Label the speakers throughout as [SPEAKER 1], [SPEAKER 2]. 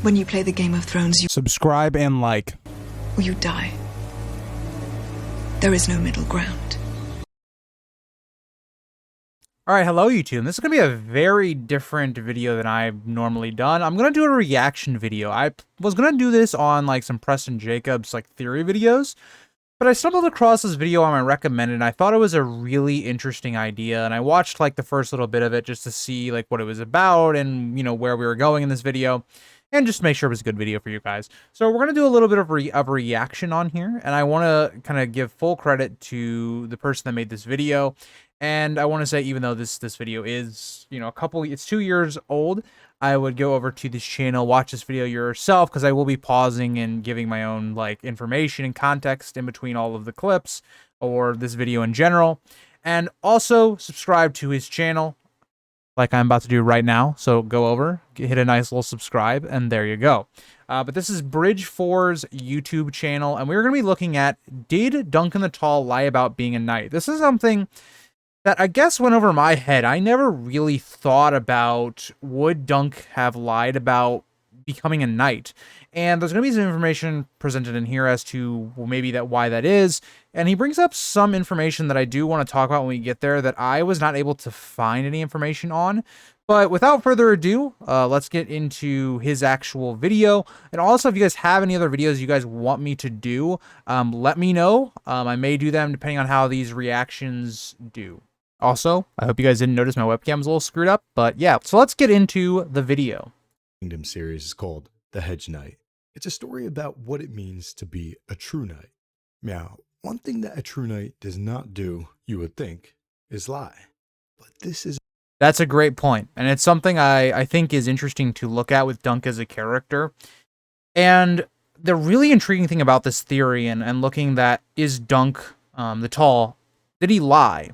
[SPEAKER 1] When you play the Game of Thrones, you
[SPEAKER 2] Subscribe and like.
[SPEAKER 1] or you die. There is no middle ground.
[SPEAKER 2] Alright, hello YouTube. This is going to be a very different video than I've normally done. I'm going to do a reaction video. I was going to do this on like some Preston Jacobs like theory videos, but I stumbled across this video on my recommended and I thought it was a really interesting idea, and I watched like the first little bit of it just to see like what it was about and, you know, where we were going in this video, and just make sure it was a good video for you guys. So we're going to do a little bit of a reaction on here, and I want to kind of give full credit to the person that made this video. And I want to say, even though this video is, you know, it's 2 years old, I would go over to this channel, watch this video yourself, because I will be pausing and giving my own like information and context in between all of the clips or this video in general. And also subscribe to his channel, like I'm about to do right now. So go over, hit a nice little subscribe, and there you go. But this is Bridge4's YouTube channel, and we're going to be looking at, did Duncan the Tall lie about being a knight? This is something that I guess went over my head. I never really thought about, would Dunk have lied about becoming a knight? And there's going to be some information presented in here as to, well, maybe why that is. And he brings up some information that I do want to talk about when we get there that I was not able to find any information on. But without further ado, let's get into his actual video. And also, if you guys have any other videos you guys want me to do, let me know. I may do them depending on how these reactions do. Also, I hope you guys didn't notice my webcam's a little screwed up, but yeah, so let's get into the video.
[SPEAKER 3] Kingdom series is called The Hedge Knight. It's a story about what it means to be a true knight. Now, one thing that a true knight does not do, you would think, is lie. But this is...
[SPEAKER 2] That's a great point, and it's something I think is interesting to look at with Dunk as a character. And the really intriguing thing about this theory and looking that, is Dunk the Tall, did he lie?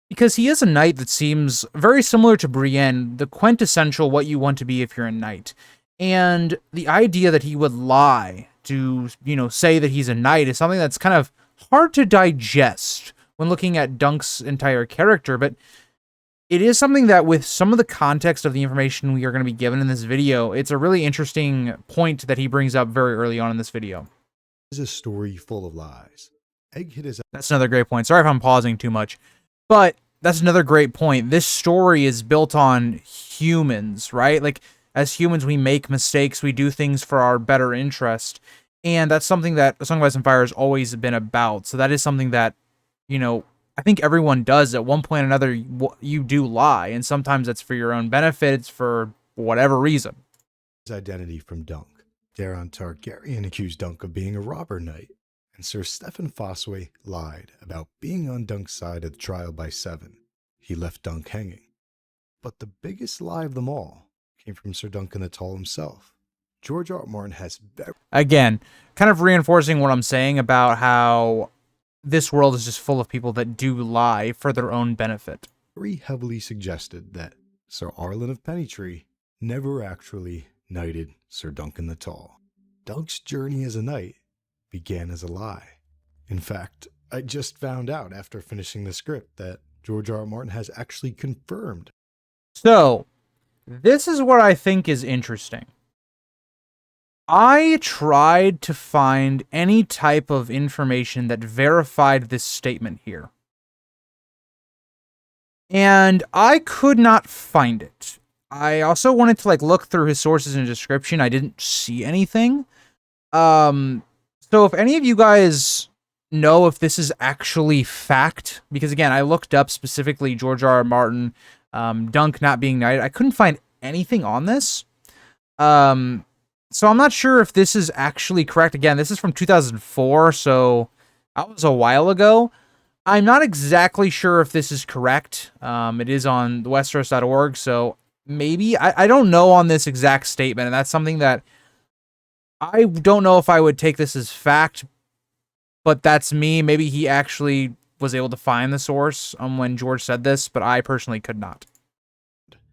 [SPEAKER 2] Because he is a knight that seems very similar to Brienne, the quintessential what you want to be if you're a knight. And the idea that he would lie to, you know, say that he's a knight is something that's kind of hard to digest when looking at Dunk's entire character. But it is something that, with some of the context of the information we are going to be given in this video, it's a really interesting point that he brings up very early on in this video.
[SPEAKER 3] This is a story full of lies. Egghead is...
[SPEAKER 2] That's another great point. Sorry if I'm pausing too much. But that's another great point. This story is built on humans, right? Like, as humans, we make mistakes. We do things for our better interest. And that's something that A Song of Ice and Fire has always been about. So that is something that, you know, I think everyone does at one point or another. You do lie. And sometimes that's for your own benefit. It's for whatever reason.
[SPEAKER 3] His identity from Dunk. Daeron Targaryen accused Dunk of being a robber knight, and Sir Stephen Fossway lied about being on Dunk's side of the trial by 7. He left Dunk hanging. But the biggest lie of them all came from Sir Duncan the Tall himself. George R. R. Martin has
[SPEAKER 2] again, kind of reinforcing what I'm saying about how this world is just full of people that do lie for their own benefit.
[SPEAKER 3] very heavily suggested that Sir Arlen of Pennytree never actually knighted Sir Duncan the Tall. Dunk's journey as a knight began as a lie. In fact, I just found out after finishing the script that George R. R. Martin has actually confirmed.
[SPEAKER 2] So, this is what I think is interesting. I tried to find any type of information that verified this statement here, and I could not find it. I also wanted to look through his sources and description. I didn't see anything. So if any of you guys know if this is actually fact, because again, I looked up specifically George R. R. Martin, Dunk not being knighted. I couldn't find anything on this. So I'm not sure if this is actually correct. Again, this is from 2004, so that was a while ago. I'm not exactly sure if this is correct. It is on Westeros.org, so maybe. I don't know on this exact statement, and that's something that I don't know if I would take this as fact, but that's me. Maybe he actually was able to find the source when George said this, but I personally could not.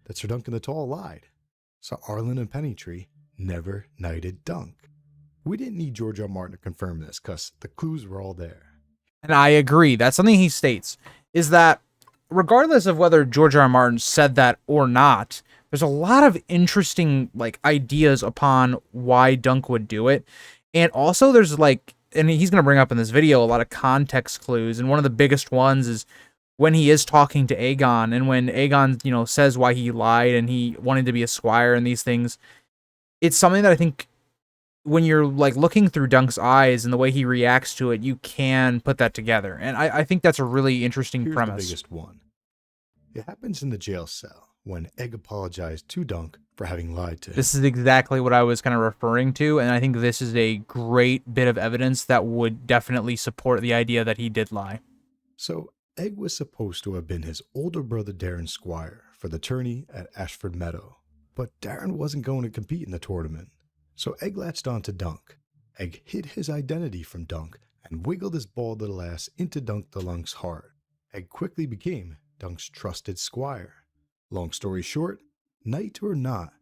[SPEAKER 3] That Sir Duncan the Tall lied. So Arlen and Pennytree never knighted Dunk. We didn't need George R. R. Martin to confirm this because the clues were all there.
[SPEAKER 2] And I agree. That's something he states, is that regardless of whether George R. R. Martin said that or not, there's a lot of interesting like ideas upon why Dunk would do it. And also there's like, and he's going to bring up in this video a lot of context clues, and one of the biggest ones is when he is talking to Aegon, and when Aegon, you know, says why he lied and he wanted to be a squire and these things. It's something that I think when you're like looking through Dunk's eyes and the way he reacts to it, you can put that together. And I think that's a really interesting
[SPEAKER 3] Here's
[SPEAKER 2] premise.
[SPEAKER 3] the biggest one. It happens in the jail cell when Egg apologized to Dunk for having lied to him.
[SPEAKER 2] This is exactly what I was kind of referring to, and I think this is a great bit of evidence that would definitely support the idea that he did lie.
[SPEAKER 3] So, Egg was supposed to have been his older brother Darren's squire for the tourney at Ashford Meadow, but Darren wasn't going to compete in the tournament. So Egg latched on to Dunk. Egg hid his identity from Dunk and wiggled his bald little ass into Dunk the Lunk's heart. Egg quickly became Dunk's trusted squire. Long story short, knight or not,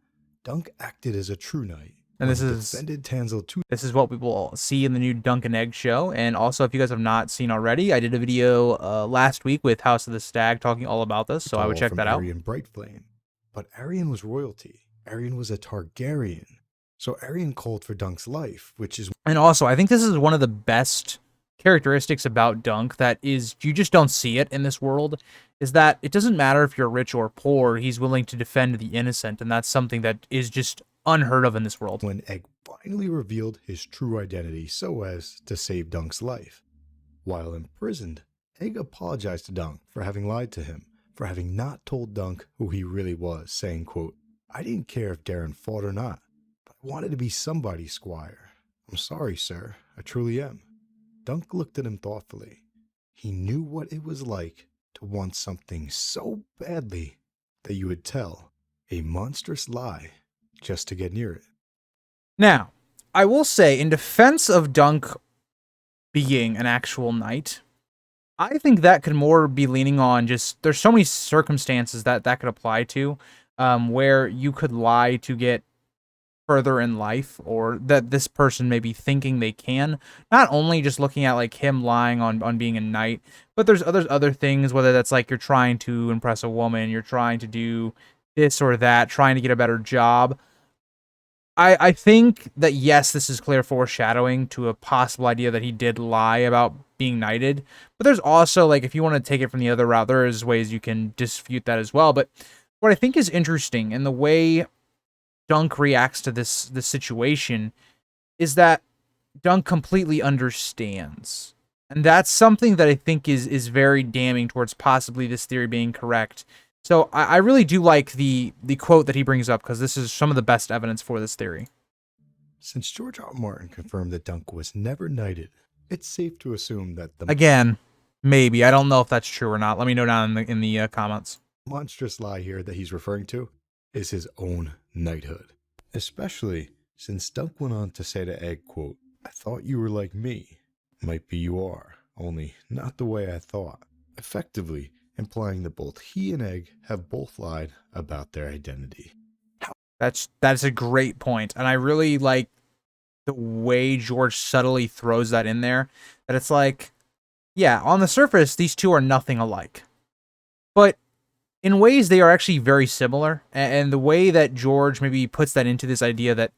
[SPEAKER 3] Dunk acted as a true knight.
[SPEAKER 2] And this is what we will see in the new Dunk and Egg show. And also, if you guys have not seen already, I did a video last week with House of the Stag talking all about this, so I would check that out.
[SPEAKER 3] Aerion Brightflame. But Aerion was royalty. Aerion was a Targaryen. So Aerion called for Dunk's life, which is...
[SPEAKER 2] And also, I think this is one of the best characteristics about Dunk that is, you just don't see it in this world, is that it doesn't matter if you're rich or poor, he's willing to defend the innocent, and that's something that is just unheard of in this world.
[SPEAKER 3] When Egg finally revealed his true identity so as to save Dunk's life. While imprisoned, Egg apologized to Dunk for having lied to him, for having not told Dunk who he really was, saying, quote, "I didn't care if Darren fought or not, but I wanted to be somebody's squire. I'm sorry, sir. I truly am." Dunk looked at him thoughtfully. He knew what it was like to want something so badly that you would tell a monstrous lie just to get near it.
[SPEAKER 2] Now, I will say, in defense of Dunk being an actual knight, I think that could more be leaning on just, there's so many circumstances that could apply to, where you could lie to get further in life, or that this person may be thinking they can. Not only just looking at like him lying on being a knight, but there's other things, whether that's like you're trying to impress a woman, you're trying to do this or that, trying to get a better job. I think that, yes, this is clear foreshadowing to a possible idea that he did lie about being knighted. But there's also, like, if you want to take it from the other route, there is ways you can dispute that as well. But what I think is interesting in the way Dunk reacts to this situation is that Dunk completely understands. And that's something that I think is very damning towards possibly this theory being correct. So I really do like the quote that he brings up, because this is some of the best evidence for this theory.
[SPEAKER 3] Since George R. R. Martin confirmed that Dunk was never knighted, it's safe to assume that
[SPEAKER 2] Again, maybe. I don't know if that's true or not. Let me know down in the comments.
[SPEAKER 3] Monstrous lie here that he's referring to is his own knighthood. Especially since Dunk went on to say to Egg, quote, "I thought you were like me. Might be you are, only not the way I thought." Effectively implying that both he and Egg have both lied about their identity.
[SPEAKER 2] That's a great point, and I really like the way George subtly throws that in there. That it's like, yeah, on the surface, these two are nothing alike, but in ways they are actually very similar. And the way that George maybe puts that into this idea that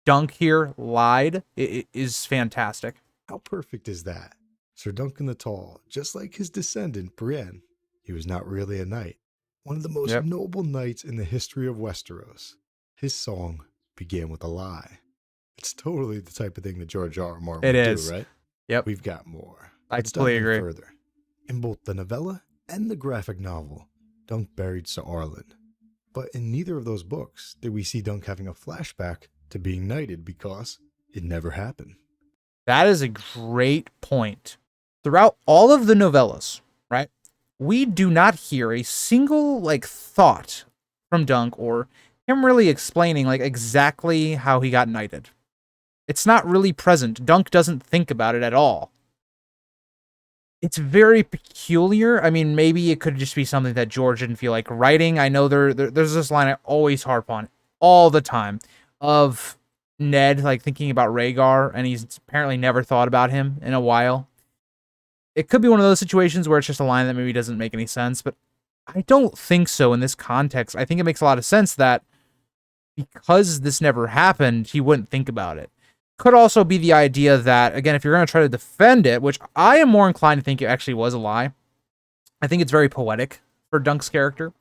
[SPEAKER 2] Dunk here lied is fantastic.
[SPEAKER 3] How perfect is that? Sir Duncan the Tall, just like his descendant Brienne, he was not really a knight. One of the most noble knights in the history of Westeros. His song began with a lie. It's totally the type of thing that George R. R. Martin would do, right?
[SPEAKER 2] Yep.
[SPEAKER 3] We've got more.
[SPEAKER 2] I completely agree.
[SPEAKER 3] Further. In both the novella and the graphic novel, Dunk buried Sir Arlen. But in neither of those books did we see Dunk having a flashback to being knighted, because it never happened.
[SPEAKER 2] That is a great point. Throughout all of the novellas, right, we do not hear a single thought from Dunk or him really explaining exactly how he got knighted. It's not really present. Dunk doesn't think about it at all. It's very peculiar. I mean, maybe it could just be something that George didn't feel like writing. I know there's this line I always harp on all the time of Ned thinking about Rhaegar, and he's apparently never thought about him in a while. It could be one of those situations where it's just a line that maybe doesn't make any sense, but I don't think so in this context. I think it makes a lot of sense that because this never happened, he wouldn't think about it. Could also be the idea that, again, if you're going to try to defend it, which I am more inclined to think it actually was a lie, I think it's very poetic for Dunk's character.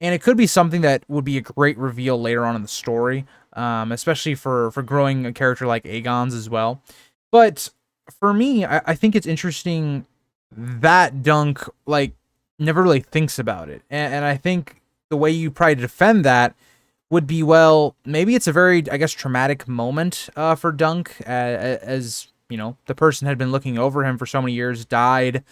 [SPEAKER 2] And it could be something that would be a great reveal later on in the story, especially for growing a character like Aegon's as well. But for me, I think it's interesting that Dunk, like, never really thinks about it. And I think the way you probably defend that would be, well, maybe it's a very, I guess, traumatic moment for Dunk, as, you know, the person had been looking over him for so many years, died.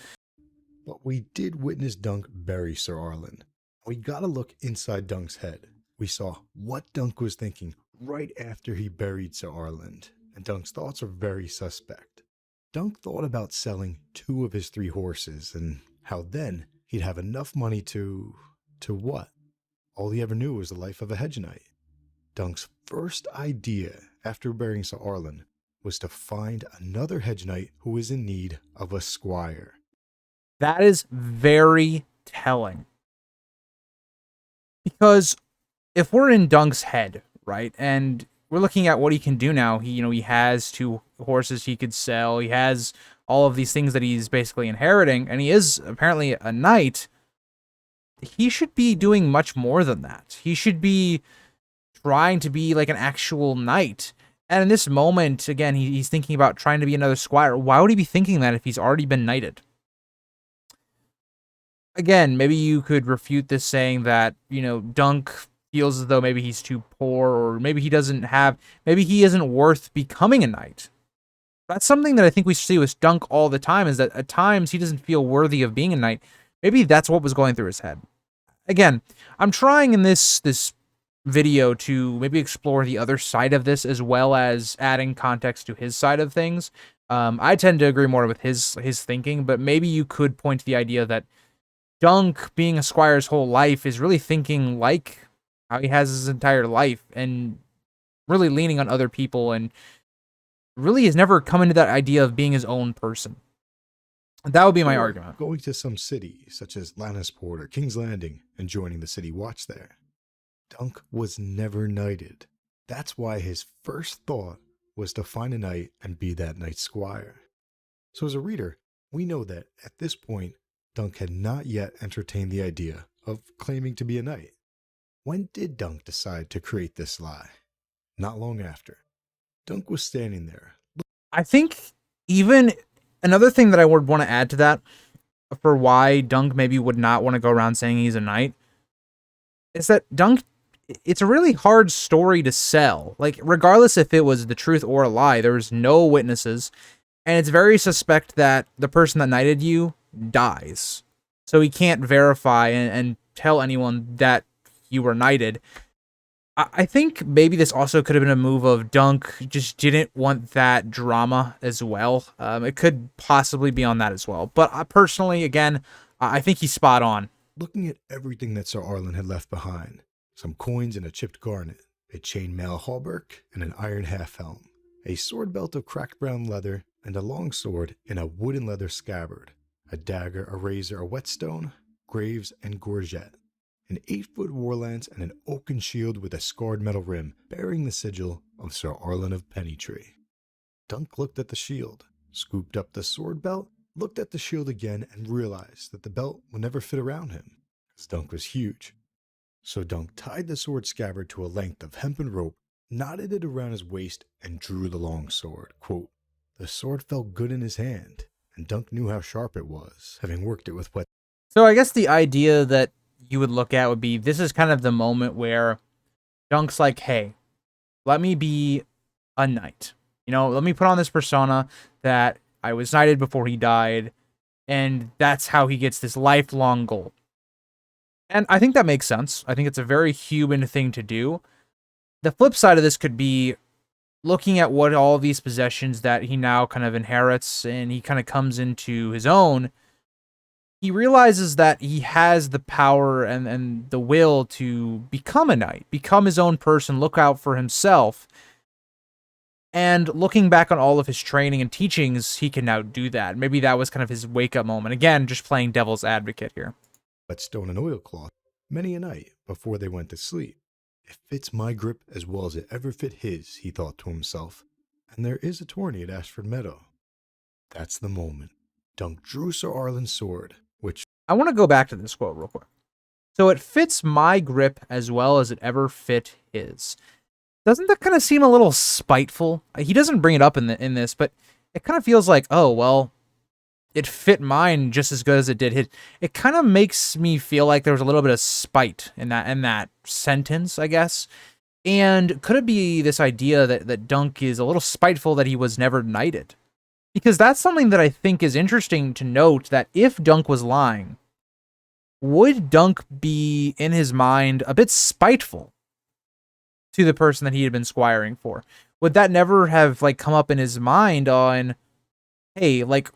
[SPEAKER 3] But we did witness Dunk bury Sir Arlen. We got a look inside Dunk's head. We saw what Dunk was thinking right after he buried Sir Arlen, and Dunk's thoughts are very suspect. Dunk thought about selling 2 of his 3 horses, and how then he'd have enough money to what? All he ever knew was the life of a hedge knight. Dunk's first idea after burying Sir Arlen was to find another hedge knight who was in need of a squire.
[SPEAKER 2] That is very telling. Because if we're in Dunk's head, right, and we're looking at what he can do now, he has 2 horses he could sell, he has all of these things that he's basically inheriting, and he is apparently a knight, he should be doing much more than that. He should be trying to be like an actual knight. And in this moment, again, he's thinking about trying to be another squire. Why would he be thinking that if he's already been knighted? Again, maybe you could refute this saying that, Dunk feels as though maybe he's too poor, or maybe he isn't worth becoming a knight. That's something that I think we see with Dunk all the time, is that at times he doesn't feel worthy of being a knight. Maybe that's what was going through his head. Again, I'm trying in this video to maybe explore the other side of this, as well as adding context to his side of things. I tend to agree more with his thinking, but maybe you could point to the idea that Dunk, being a squire's whole life, is really thinking like how he has his entire life, and really leaning on other people, and really has never come into that idea of being his own person. That would be my argument.
[SPEAKER 3] Going to some city, such as Lannisport or King's Landing, and joining the city watch there. Dunk was never knighted. That's why his first thought was to find a knight and be that knight's squire. So as a reader, we know that at this point, Dunk had not yet entertained the idea of claiming to be a knight. When did Dunk decide to create this lie? Not long after. Dunk was standing there.
[SPEAKER 2] I think even another thing that I would want to add to that, for why Dunk maybe would not want to go around saying he's a knight, is that Dunk, it's a really hard story to sell. Like, regardless if it was the truth or a lie, there's no witnesses, and it's very suspect that the person that knighted you dies. So he can't verify and tell anyone that you were knighted. I think maybe this also could have been a move of Dunk just didn't want that drama as well. It could possibly be on that as well. But personally, again, I think he's spot on.
[SPEAKER 3] Looking at everything that Sir Arlen had left behind, some coins and a chipped garnet, a chainmail hauberk and an iron half-helm, a sword belt of cracked brown leather, and a long sword in a wooden leather scabbard, a dagger, a razor, a whetstone, graves, and gorget, an 8-foot war lance, and an oaken shield with a scarred metal rim bearing the sigil of Sir Arlen of Pennytree. Dunk looked at the shield, scooped up the sword belt, looked at the shield again, and realized that the belt would never fit around him, because Dunk was huge. So Dunk tied the sword scabbard to a length of hempen rope, knotted it around his waist, and drew the long sword. Quote, "The sword felt good in his hand, and Dunk knew how sharp it was, having worked it with wet."
[SPEAKER 2] So I guess the idea that you would look at would be, this is kind of the moment where Dunk's like, hey, let me be a knight. Let me put on this persona that I was knighted before he died, and that's how he gets this lifelong goal. And I think that makes sense. I think it's a very human thing to do. The flip side of this could be looking at what all these possessions that he now kind of inherits, and he kind of comes into his own. He realizes that he has the power and the will to become a knight, become his own person, look out for himself. And looking back on all of his training and teachings, he can now do that. Maybe that was kind of his wake-up moment. Again, just playing devil's advocate here.
[SPEAKER 3] whetstone and oilcloth many a night before they went to sleep. It fits my grip as well as it ever fit his, he thought to himself. And there is a tourney at Ashford Meadow. That's the moment. Dunk drew Sir Arlen's sword, which...
[SPEAKER 2] I want to go back to this quote real quick. So it fits my grip as well as it ever fit his. Doesn't that kind of seem a little spiteful? He doesn't bring it up in this, but it kind of feels like, oh, well, it fit mine just as good as it did his. It kind of makes me feel like there was a little bit of spite in that sentence, I guess. And could it be this idea that Dunk is a little spiteful that he was never knighted? Because that's something that I think is interesting to note, that if Dunk was lying, would Dunk be, in his mind, a bit spiteful to the person that he had been squiring for? Would that never have, like, come up in his mind on, hey, like,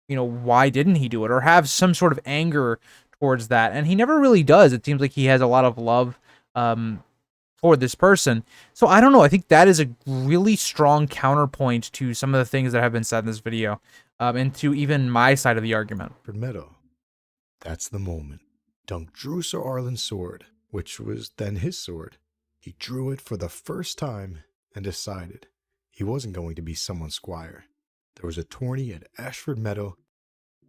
[SPEAKER 2] you know, why didn't he do it? Or have some sort of anger towards that? And he never really does. It seems like he has a lot of love for this person. So I don't know. I think that is a really strong counterpoint to some of the things that have been said in this video, and to even my side of the argument.
[SPEAKER 3] Meadow. That's the moment. Dunk drew Sir Arlen's sword, which was then his sword. He drew it for the first time and decided he wasn't going to be someone's squire. There was a tourney at Ashford Meadow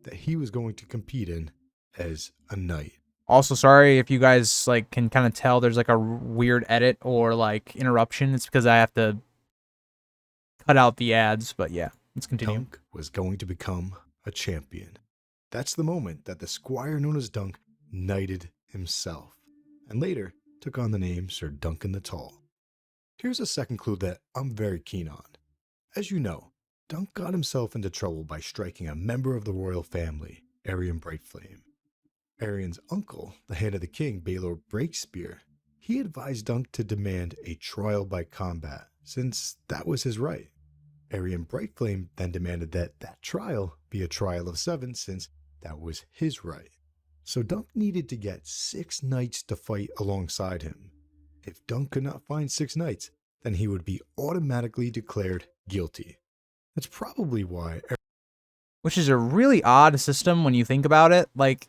[SPEAKER 3] that he was going to compete in as a knight.
[SPEAKER 2] Also, sorry if you guys like can kind of tell there's like a weird edit or like interruption. It's because I have to cut out the ads, but yeah, let's continue.
[SPEAKER 3] Dunk was going to become a champion. That's the moment that the squire known as Dunk knighted himself, and later took on the name Sir Duncan the Tall. Here's a second clue that I'm very keen on. As you know, Dunk got himself into trouble by striking a member of the royal family, Arion Brightflame. Arion's uncle, the hand of the king, Baelor Breakspear, he advised Dunk to demand a trial by combat, since that was his right. Arion Brightflame then demanded that that trial be a trial of 7, since that was his right. So Dunk needed to get 6 knights to fight alongside him. If Dunk could not find 6 knights, then he would be automatically declared guilty. That's probably why...
[SPEAKER 2] Which is a really odd system when you think about it. Like,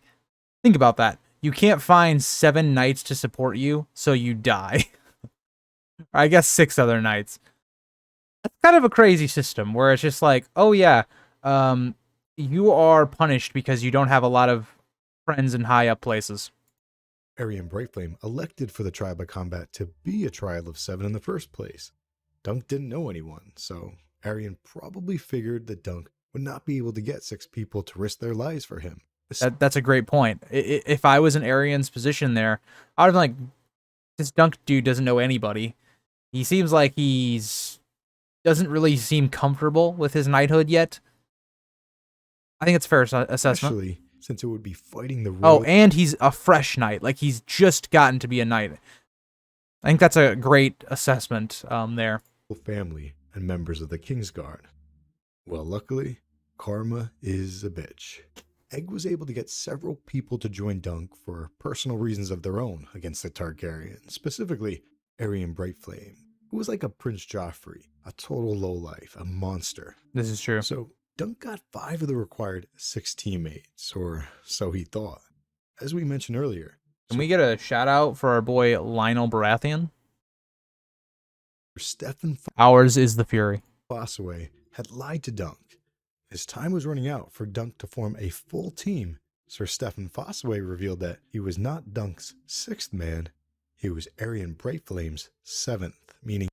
[SPEAKER 2] think about that. You can't find 7 knights to support you, so you die. Or I guess 6 other knights. That's kind of a crazy system, where it's just like, oh yeah, you are punished because you don't have a lot of friends in high up places.
[SPEAKER 3] Arion Brightflame elected for the trial by combat to be a trial of 7 in the first place. Dunk didn't know anyone, so Arion probably figured that Dunk would not be able to get 6 people to risk their lives for him.
[SPEAKER 2] That's a great point. If I was in Arion's position there, I would have been like, this Dunk dude doesn't know anybody. He seems like doesn't really seem comfortable with his knighthood yet. I think it's a fair assessment.
[SPEAKER 3] Especially since it would be fighting the royal...
[SPEAKER 2] Oh, and he's a fresh knight. Like, he's just gotten to be a knight. I think that's a great assessment there.
[SPEAKER 3] Family and members of the Kingsguard. Well, luckily, karma is a bitch. Egg was able to get several people to join Dunk for personal reasons of their own against the Targaryen, specifically Arion Brightflame, who was like a Prince Joffrey, a total lowlife, a monster.
[SPEAKER 2] This is true.
[SPEAKER 3] So Dunk got 5 of the required 6 teammates, or so he thought. As we mentioned earlier.
[SPEAKER 2] Can we get a shout out for our boy Lionel Baratheon?
[SPEAKER 3] Stefan
[SPEAKER 2] Ours is the Fury.
[SPEAKER 3] Fossaway had lied to Dunk. His time was running out for Dunk to form a full team. Sir Stefan Fossaway revealed that he was not Dunk's 6th man, he was Arion Brightflame's 7th, meaning...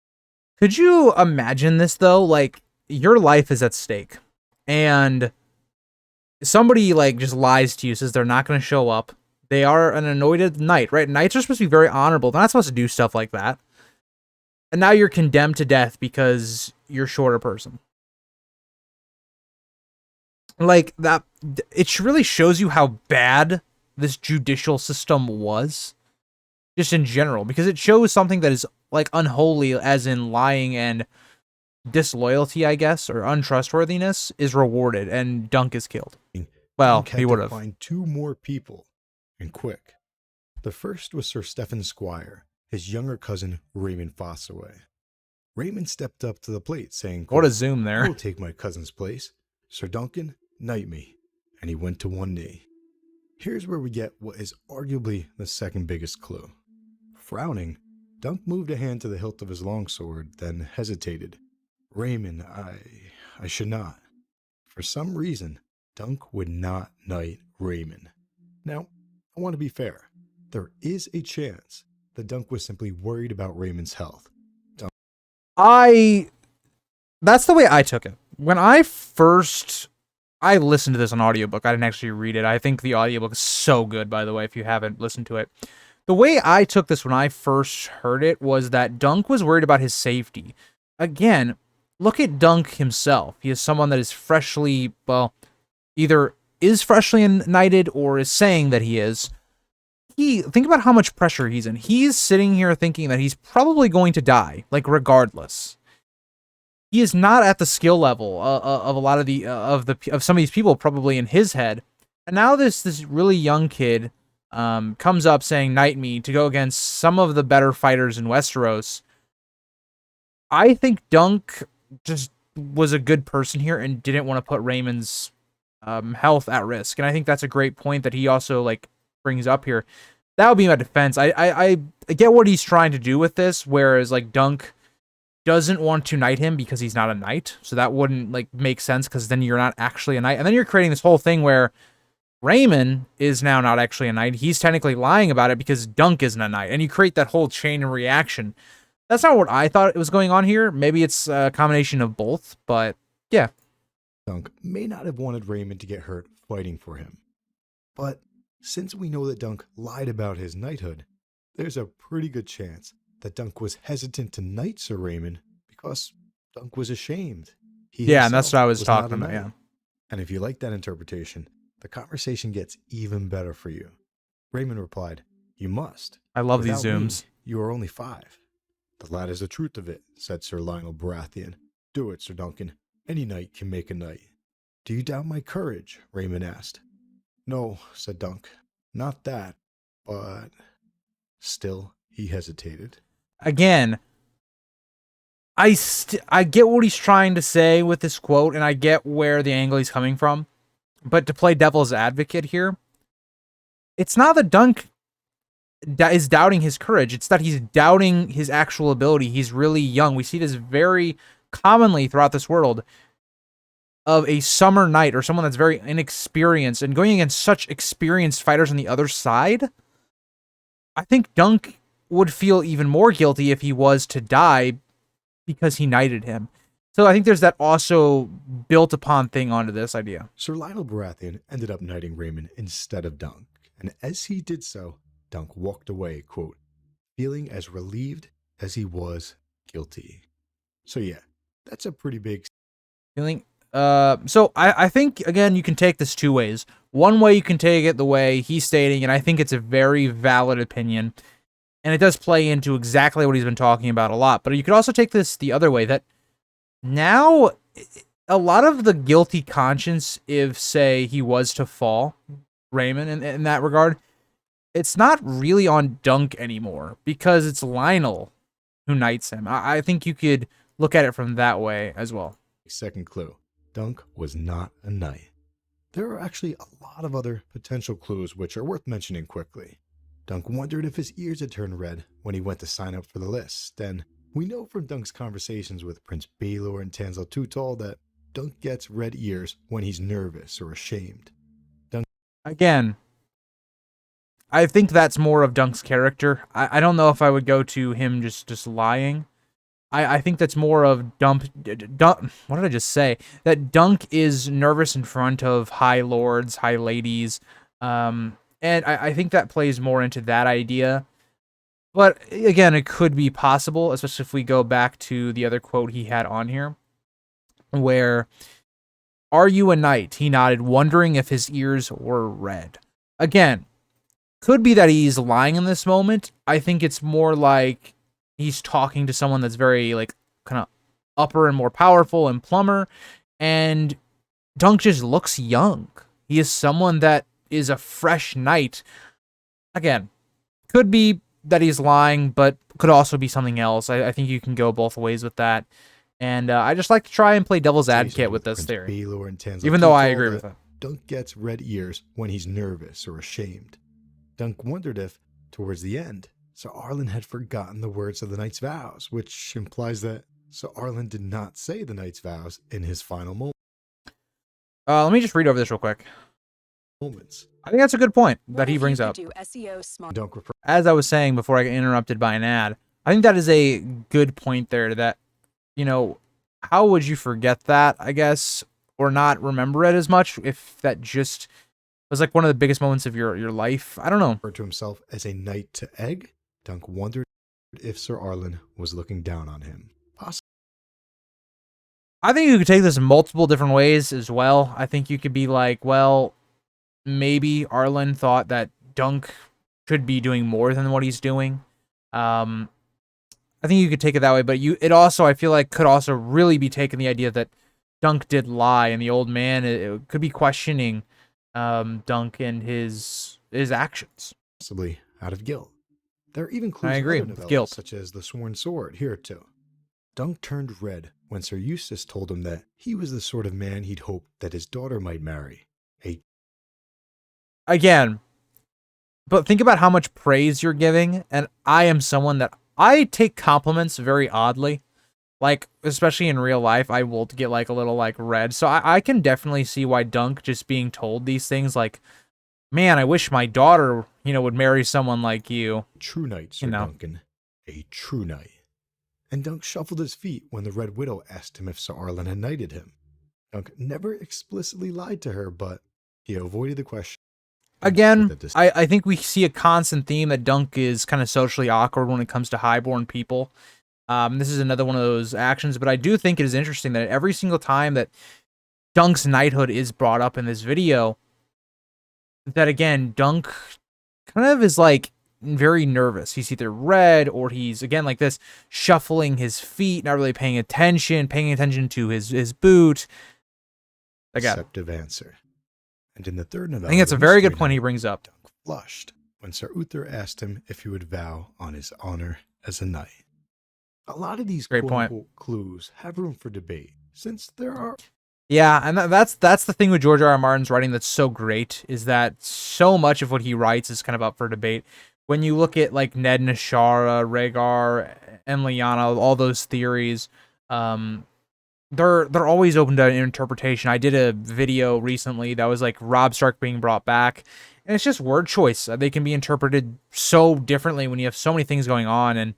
[SPEAKER 2] Could you imagine this, though? Like, your life is at stake, and somebody, like, just lies to you, says they're not going to show up. They are an anointed knight, right? Knights are supposed to be very honorable. They're not supposed to do stuff like that. And now you're condemned to death because you're a shorter person. Like, that, it really shows you how bad this judicial system was, just in general, because it shows something that is, like, unholy, as in lying and disloyalty, I guess, or untrustworthiness, is rewarded, and Dunk is killed. Well,
[SPEAKER 3] Dunk had
[SPEAKER 2] he would
[SPEAKER 3] to
[SPEAKER 2] have.
[SPEAKER 3] find 2 more people, and quick. The first was Sir Stefan Squire, his younger cousin, Raymond Fossaway. Raymond stepped up to the plate, saying,
[SPEAKER 2] What a zoom
[SPEAKER 3] I
[SPEAKER 2] there.
[SPEAKER 3] will take my cousin's place. Sir Duncan, knight me. And he went to one knee. Here's where we get what is arguably the second biggest clue. Frowning, Dunk moved a hand to the hilt of his longsword, then hesitated. Raymond, I should not. For some reason, Dunk would not knight Raymond. Now, I want to be fair. There is a chance that Dunk was simply worried about Raymond's health.
[SPEAKER 2] That's the way I took it. When I listened to this on audiobook. I didn't actually read it. I think the audiobook is so good, by the way, if you haven't listened to it. The way I took this when I first heard it was that Dunk was worried about his safety. Again, look at Dunk himself. He is someone that is freshly, well, either is freshly knighted or is saying that he is. Think about how much pressure he's in. He's sitting here thinking that he's probably going to die, like regardless. He is not at the skill level of a lot of some of these people probably in his head. And now this really young kid comes up saying, "Knight me," to go against some of the better fighters in Westeros. I think Dunk just was a good person here and didn't want to put Raymond's health at risk. And I think that's a great point that he also like brings up here. That would be my defense. I get what he's trying to do with this, whereas like Dunk doesn't want to knight him because he's not a knight. So that wouldn't like make sense because then you're not actually a knight. And then you're creating this whole thing where Raymond is now not actually a knight. He's technically lying about it because Dunk isn't a knight. And you create that whole chain of reaction. That's not what I thought was going on here. Maybe it's a combination of both, but yeah.
[SPEAKER 3] Dunk may not have wanted Raymond to get hurt fighting for him. But since we know that Dunk lied about his knighthood, there's a pretty good chance that Dunk was hesitant to knight Sir Raymond because Dunk was ashamed.
[SPEAKER 2] And that's what I was talking about, yeah.
[SPEAKER 3] And if you like that interpretation, the conversation gets even better for you. Raymond replied, "You must.
[SPEAKER 2] I love
[SPEAKER 3] Without
[SPEAKER 2] these zooms.
[SPEAKER 3] Me, you are only 5. "The lad is the truth of it," said Sir Lionel Baratheon. "Do it, Sir Duncan. Any knight can make a knight." "Do you doubt my courage?" Raymond asked. "No," said Dunk. "Not that, but..." Still, he hesitated.
[SPEAKER 2] Again, I get what he's trying to say with this quote, and I get where the angle he's coming from. But to play devil's advocate here, it's not that Dunk is doubting his courage. It's that he's doubting his actual ability. He's really young. We see this very commonly throughout this world of a summer knight or someone that's very inexperienced and going against such experienced fighters on the other side. I think Dunk would feel even more guilty if he was to die because he knighted him. So I think there's that also built upon thing onto this idea.
[SPEAKER 3] Sir Lionel Baratheon ended up knighting Raymond instead of Dunk. And as he did so, Dunk walked away, quote, feeling as relieved as he was guilty. So yeah, that's a pretty big
[SPEAKER 2] feeling. So I think, again, you can take this two ways. One way you can take it the way he's stating, and I think it's a very valid opinion, and it does play into exactly what he's been talking about a lot. But you could also take this the other way, that now a lot of the guilty conscience, if, say, he was to fall, Raymond, in that regard, it's not really on Dunk anymore, because it's Lionel who knights him. I think you could look at it from that way as well.
[SPEAKER 3] Second clue. Dunk was not a knight. There are actually a lot of other potential clues which are worth mentioning quickly. Dunk wondered if his ears had turned red when he went to sign up for the list, and we know from Dunk's conversations with Prince Baelor and Tanzel Tutal that Dunk gets red ears when he's nervous or ashamed.
[SPEAKER 2] Again, I think that's more of Dunk's character. I don't know if I would go to him just lying. I think that's more of Dunk. What did I just say? That Dunk is nervous in front of high lords, high ladies, and I think that plays more into that idea. But again, it could be possible, especially if we go back to the other quote he had on here, where, "Are you a knight?" He nodded, wondering if his ears were red. Again, could be that he's lying in this moment. I think it's more like he's talking to someone that's very, like, kind of upper and more powerful and plumber, and Dunk just looks young. He is someone that is a fresh knight. Again, could be that he's lying, but could also be something else. I think you can go both ways with that. And I just like to try and play devil's advocate with this theory, even though I agree with it.
[SPEAKER 3] Dunk gets red ears when he's nervous or ashamed. Dunk wondered if, towards the end, Sir Arlen had forgotten the words of the knight's vows, which implies that Sir Arlen did not say the knight's vows in his final
[SPEAKER 2] Let me just read over this real quick.
[SPEAKER 3] moments.
[SPEAKER 2] I think that's a good point that he brings up.
[SPEAKER 3] Dunk referred
[SPEAKER 2] As I was saying before I got interrupted by an ad, I think that is a good point there that, you know, how would you forget that, I guess, or not remember it as much if that just was like one of the biggest moments of your life? I don't know.
[SPEAKER 3] to himself as a knight to egg. Dunk wondered if Sir Arlen was looking down on him.
[SPEAKER 2] I think you could take this in multiple different ways as well. I think you could be like, well, maybe Arlen thought that Dunk should be doing more than what he's doing. I think you could take it that way, but it also, I feel like, could also really be taken the idea that Dunk did lie, and the old man it could be questioning Dunk and his actions.
[SPEAKER 3] Possibly out of guilt. There are even clues
[SPEAKER 2] I agree,
[SPEAKER 3] in other
[SPEAKER 2] with
[SPEAKER 3] novellas,
[SPEAKER 2] guilt.
[SPEAKER 3] such as the Sworn Sword here too. Dunk turned red when Sir Eustace told him that he was the sort of man he'd hoped that his daughter might marry.
[SPEAKER 2] Again, but think about how much praise you're giving, and I am someone that I take compliments very oddly. Like, especially in real life, I will get like a little like red. So I can definitely see why Dunk just being told these things like, man, I wish my daughter, would marry someone like you.
[SPEAKER 3] True knight, Sir Duncan. A true knight. And Dunk shuffled his feet when the Red Widow asked him if Sir Arlen had knighted him. Dunk never explicitly lied to her, but he avoided the question.
[SPEAKER 2] Again, I think we see a constant theme that Dunk is kind of socially awkward when it comes to highborn people. This is another one of those actions, but I do think it is interesting that every single time that Dunk's knighthood is brought up in this video, that again, Dunk kind of is like very nervous. He's either red or he's, again, like this, shuffling his feet, not really paying attention to his boot. Again,
[SPEAKER 3] deceptive answer. And in the third novella,
[SPEAKER 2] I think that's a very good point he brings up.
[SPEAKER 3] Dunk flushed when Sir Uther asked him if he would vow on his honor as a knight. A lot of these quote-unquote clues have room for debate, since there are...
[SPEAKER 2] Yeah, and that's the thing with George R.R. Martin's writing that's so great, is that so much of what he writes is kind of up for debate. When you look at like Ned Nashara, Rhaegar, and Lyanna, all those theories, they're always open to interpretation. I did a video recently that was like Robb Stark being brought back, and it's just word choice. They can be interpreted so differently when you have so many things going on, and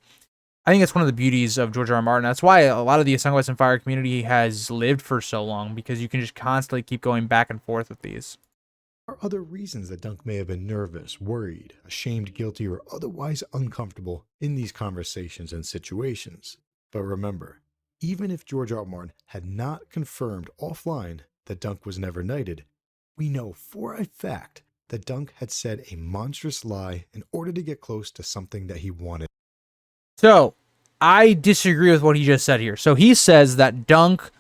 [SPEAKER 2] I think that's one of the beauties of George R.R. Martin. That's why a lot of the A Song of Ice and Fire community has lived for so long, because you can just constantly keep going back and forth with these.
[SPEAKER 3] There are other reasons that Dunk may have been nervous, worried, ashamed, guilty, or otherwise uncomfortable in these conversations and situations. But remember, even if George R. R. Martin had not confirmed offline that Dunk was never knighted, we know for a fact that Dunk had said a monstrous lie in order to get close to something that he wanted.
[SPEAKER 2] So, I disagree with what he just said here. So he says that Dunk,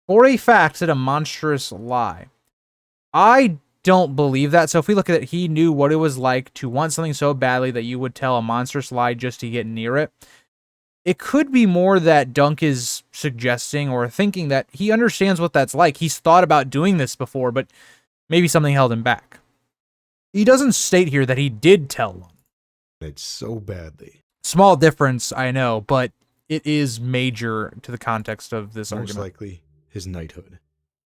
[SPEAKER 2] for a fact, said a monstrous lie. I don't believe that. So if we look at it, he knew what it was like to want something so badly that you would tell a monstrous lie just to get near it. It could be more that Dunk is suggesting or thinking that he understands what that's like. He's thought about doing this before, but maybe something held him back. He doesn't state here that he did tell one.
[SPEAKER 3] It's so badly.
[SPEAKER 2] Small difference, I know, but it is major to the context of this
[SPEAKER 3] Most
[SPEAKER 2] argument.
[SPEAKER 3] likely his knighthood.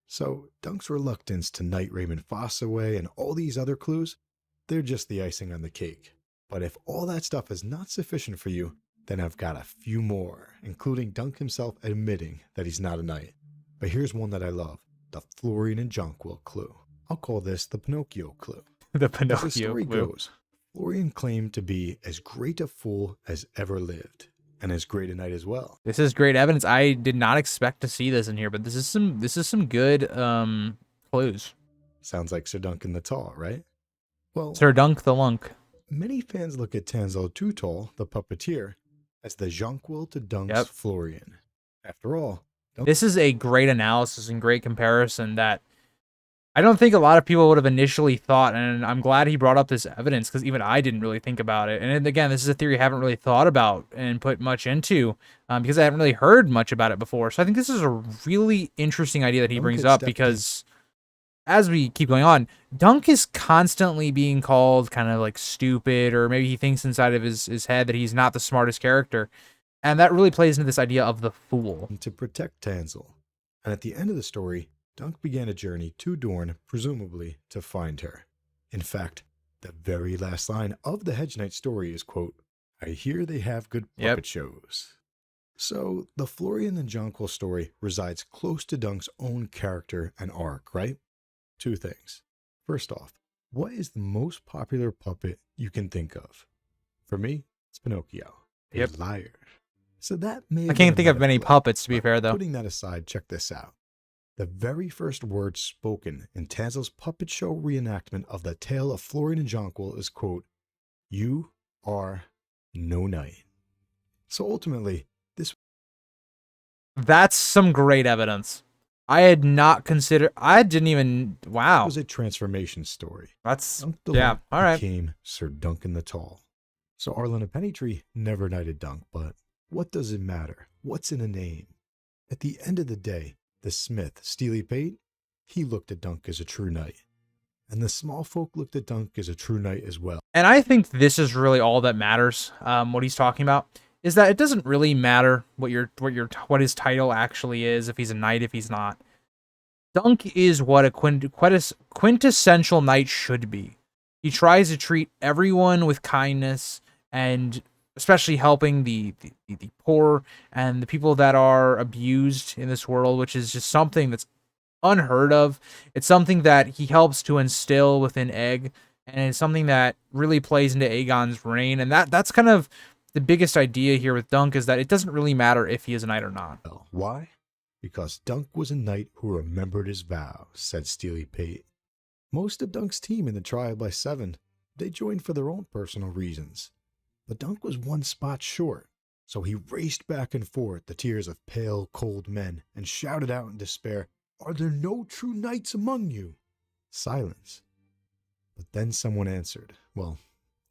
[SPEAKER 3] So Dunk's reluctance to knight Raymond Foss away and all these other clues, they're just the icing on the cake. But if all that stuff is not sufficient for you, then I've got a few more, including Dunk himself admitting that he's not a knight. But here's one that I love, the Florian and Jonquil clue. I'll call this the Pinocchio clue.
[SPEAKER 2] The
[SPEAKER 3] As the
[SPEAKER 2] Pinocchio
[SPEAKER 3] story
[SPEAKER 2] clue.
[SPEAKER 3] goes, Florian claimed to be as great a fool as ever lived, and as great a knight as well.
[SPEAKER 2] This is great evidence. I did not expect to see this in here, but this is some good clues.
[SPEAKER 3] Sounds like Sir Duncan the Tall, right? Well,
[SPEAKER 2] Sir Dunk the Lunk.
[SPEAKER 3] many fans look at Tanzel Too-Tall, the puppeteer, as the Jonquil to Dunk's Florian. After all,
[SPEAKER 2] This is a great analysis and great comparison that I don't think a lot of people would have initially thought, and I'm glad he brought up this evidence, because even I didn't really think about it. And again, this is a theory I haven't really thought about and put much into, because I haven't really heard much about it before. So I think this is a really interesting idea that he brings up, because as we keep going on, Dunk is constantly being called kind of like stupid, or maybe he thinks inside of his head that he's not the smartest character. And that really plays into this idea of the fool.
[SPEAKER 3] To protect Tansel. And at the end of the story, Dunk began a journey to Dorne, presumably to find her. In fact, the very last line of the Hedge Knight story is, quote, "I hear they have good puppet shows." So the Florian and Jonquil story resides close to Dunk's own character and arc, right? Two things. First off, what is the most popular puppet you can think of? For me, it's Pinocchio. A liar. So that may
[SPEAKER 2] I can't think of many puppets, to be fair, though.
[SPEAKER 3] Putting that aside, check this out. The very first word spoken in Tansel's puppet show reenactment of the tale of Florian and Jonquil is, quote, "You are no knight." So ultimately,
[SPEAKER 2] That's some great evidence. I had not considered. I didn't even. Wow.
[SPEAKER 3] was a transformation story.
[SPEAKER 2] That's
[SPEAKER 3] Dunk the
[SPEAKER 2] yeah.
[SPEAKER 3] Lump
[SPEAKER 2] All right.
[SPEAKER 3] became Sir Duncan the Tall. So Arlen and Pennytree never knighted Dunk, but what does it matter? What's in a name? At the end of the day, the smith, Steely Pate, he looked at Dunk as a true knight. And the small folk looked at Dunk as a true knight as well.
[SPEAKER 2] And I think this is really all that matters. What he's talking about is that it doesn't really matter what his title actually is, if he's a knight, if he's not. Dunk is what a quintessential knight should be. He tries to treat everyone with kindness, and especially helping the poor and the people that are abused in this world, which is just something that's unheard of. It's something that he helps to instill within Egg, and it's something that really plays into Aegon's reign. And that's kind of the biggest idea here with Dunk, is that it doesn't really matter if he is a knight or not.
[SPEAKER 3] Why? Because Dunk was a knight who remembered his vows, said Steely Pate. Most of Dunk's team in the trial by 7, they joined for their own personal reasons. But Dunk was one spot short, so he raced back and forth, the tears of pale, cold men, and shouted out in despair, "Are there no true knights among you?" Silence. But then someone answered, well,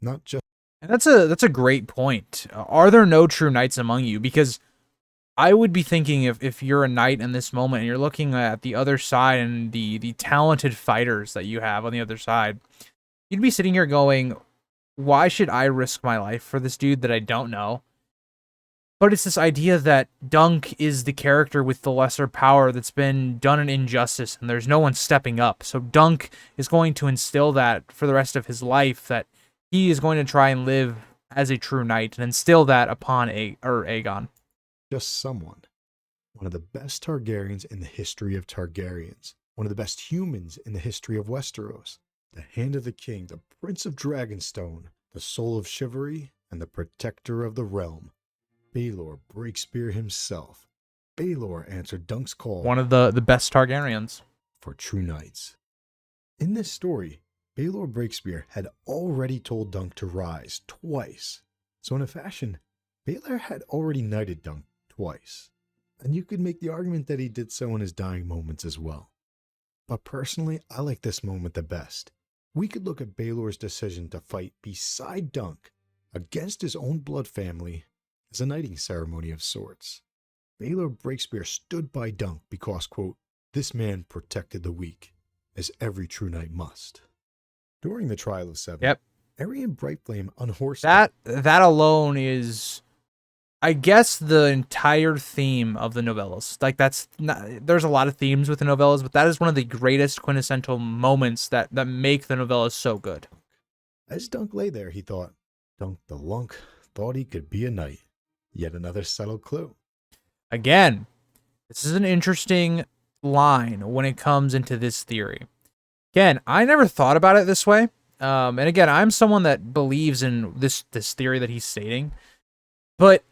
[SPEAKER 3] not just...
[SPEAKER 2] And that's a great point. Are there no true knights among you? Because I would be thinking, if you're a knight in this moment and you're looking at the other side and the talented fighters that you have on the other side, you'd be sitting here going, why should I risk my life for this dude that I don't know? But it's this idea that Dunk is the character with the lesser power that's been done an injustice, and there's no one stepping up. So Dunk is going to instill that for the rest of his life, that he is going to try and live as a true knight and instill that upon Aegon.
[SPEAKER 3] Just someone. One of the best Targaryens in the history of Targaryens. One of the best humans in the history of Westeros. The Hand of the King, the Prince of Dragonstone, the Soul of Chivalry, and the Protector of the Realm. Baelor Breakspear himself. Baelor answered Dunk's call.
[SPEAKER 2] One of the best Targaryens.
[SPEAKER 3] For true knights. In this story, Baelor Breakspear had already told Dunk to rise twice. So in a fashion, Baelor had already knighted Dunk twice. And you could make the argument that he did so in his dying moments as well. But personally, I like this moment the best. We could look at Baelor's decision to fight beside Dunk, against his own blood family, as a knighting ceremony of sorts. Baelor Breakspear stood by Dunk because, quote, "This man protected the weak, as every true knight must." During the trial of 7, Aerion Brightflame unhorsed...
[SPEAKER 2] That alone is, I guess, the entire theme of the novellas. Like, there's a lot of themes with the novellas, but that is one of the greatest quintessential moments that make the novellas so good.
[SPEAKER 3] As Dunk lay there, he thought, Dunk the Lunk thought he could be a knight. Yet another subtle clue.
[SPEAKER 2] Again, this is an interesting line when it comes into this theory. Again, I never thought about it this way. And again, I'm someone that believes in this theory that he's stating. But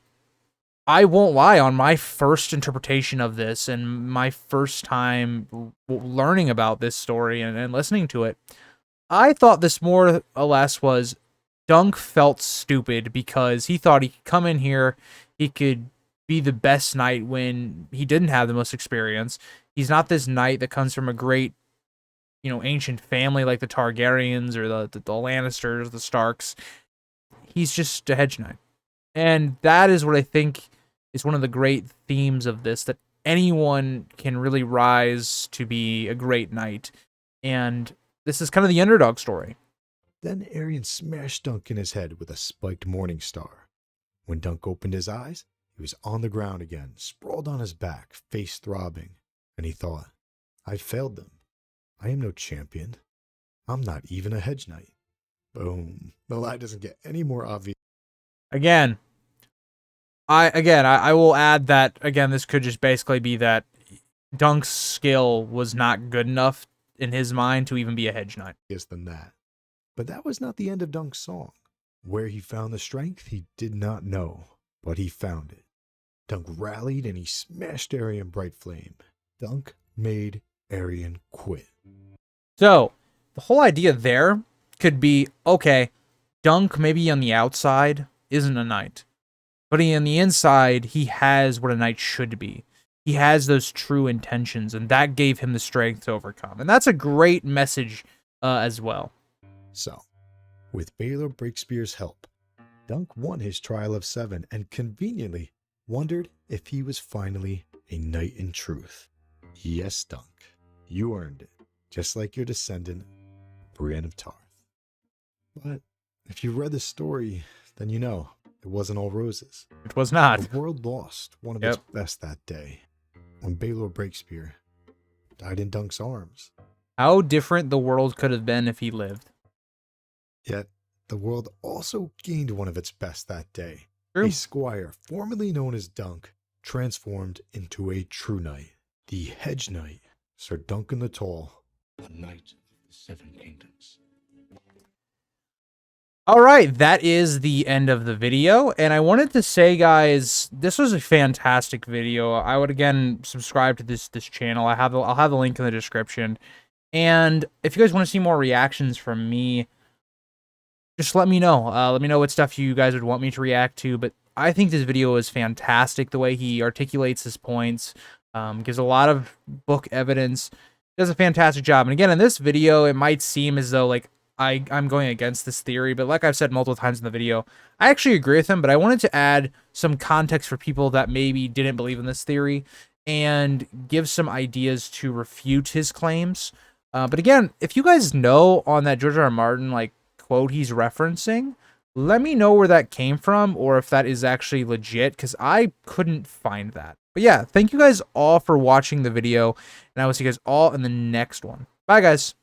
[SPEAKER 2] I won't lie, on my first interpretation of this and my first time learning about this story and listening to it, I thought this more or less was Dunk felt stupid because he thought he could come in here, he could be the best knight when he didn't have the most experience. He's not this knight that comes from a great, ancient family like the Targaryens or the Lannisters, the Starks. He's just a hedge knight. And that is what I think is one of the great themes of this, that anyone can really rise to be a great knight And this is kind of the underdog story.
[SPEAKER 3] Then Arian smashed Dunk in his head with a spiked morning star. When Dunk opened his eyes, he was on the ground again, sprawled on his back, face throbbing, and he thought, I failed them. I am no champion. I'm not even a hedge knight. Boom. The lie doesn't get any more obvious.
[SPEAKER 2] Again, I will add that, again, this could just basically be that Dunk's skill was not good enough in his mind to even be a hedge knight.
[SPEAKER 3] Than that. But that was not the end of Dunk's song. Where he found the strength, he did not know, but he found it. Dunk rallied and he smashed Arian Bright Flame. Dunk made Arian quit.
[SPEAKER 2] So, the whole idea there could be, okay, Dunk maybe on the outside isn't a knight, but on the inside, he has what a knight should be. He has those true intentions, and that gave him the strength to overcome. And that's a great message as well.
[SPEAKER 3] So, with Baylor Breakspear's help, Dunk won his trial of 7 and conveniently wondered if he was finally a knight in truth. Yes, Dunk, you earned it, just like your descendant, Brienne of Tarth. But if you read the story, then you know it wasn't all roses.
[SPEAKER 2] It was not.
[SPEAKER 3] The world lost one of its best that day, when Baylor Breakspear died in Dunk's arms.
[SPEAKER 2] How different the world could have been if he lived.
[SPEAKER 3] Yet, the world also gained one of its best that day.
[SPEAKER 2] True.
[SPEAKER 3] A squire formerly known as Dunk, transformed into a true knight. The hedge knight, Sir Duncan the Tall.
[SPEAKER 4] A knight of the 7 kingdoms.
[SPEAKER 2] All right, that is the end of the video, and I wanted to say, guys, this was a fantastic video. I would again subscribe to this channel. I'll have the link in the description, and if you guys want to see more reactions from me, just let me know. Let me know what stuff you guys would want me to react to. But I think this video is fantastic. The way he articulates his points, gives a lot of book evidence, does a fantastic job. And again, in this video, it might seem as though like I'm going against this theory, but like I've said multiple times in the video, I actually agree with him, but I wanted to add some context for people that maybe didn't believe in this theory and give some ideas to refute his claims. But again, if you guys know on that George R. Martin like quote he's referencing, let me know where that came from or if that is actually legit, because I couldn't find that. But yeah, thank you guys all for watching the video, and I will see you guys all in the next one. Bye, guys.